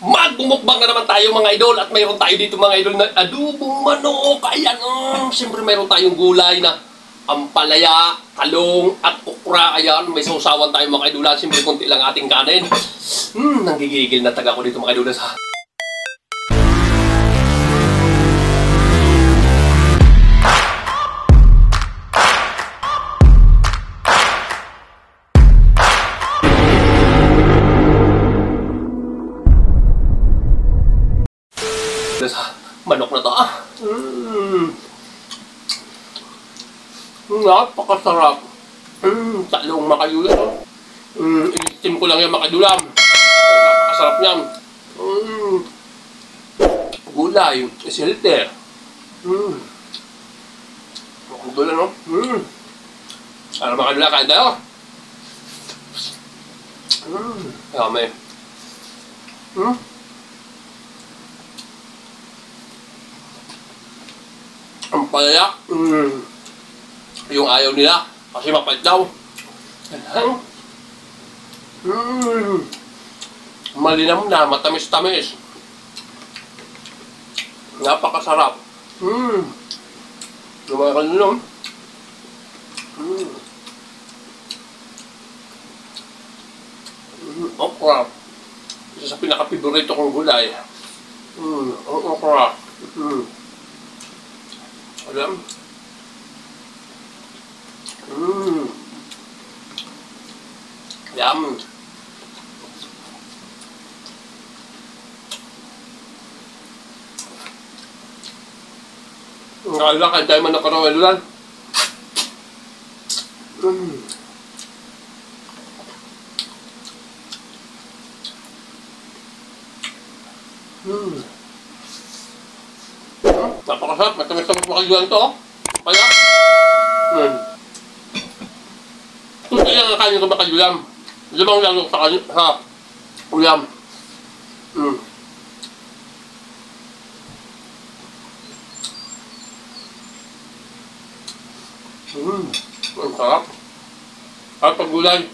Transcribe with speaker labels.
Speaker 1: Magbumukbang na naman tayo mga idol at mayroon tayo dito mga idol na adubong manok. Ayan, siyempre mayroon tayong gulay na ampalaya, talong at okra. Ayan, may sausawan tayo mga idol. Siyempre konti lang ating kanin. Nanggigigil na taga ko dito mga idol sa... manok na to napakasarap. Talong makadulam. Itim ko lang yung makadulam. Napakasarap niyan. Gulay, isilte. Makadulam, no? Ano makadulam, kain tayo. Yummy. Ang palaya, yung ayaw nila kasi mapait daw. Malinam na, matamis-tamis. Napakasarap. Lumakan nyo. Okra. Isa sa pinaka-favorito kong gulay. Okra. Alam? Yum. Ngala ka tayo man nakarawalan. Napakasarap, matamis-tamis makaluan to. Kaya, kunti lang ang kanin ko makalulam. Limang lalo sa kanin, ha, ulam. Ang sarap. At pag gulay.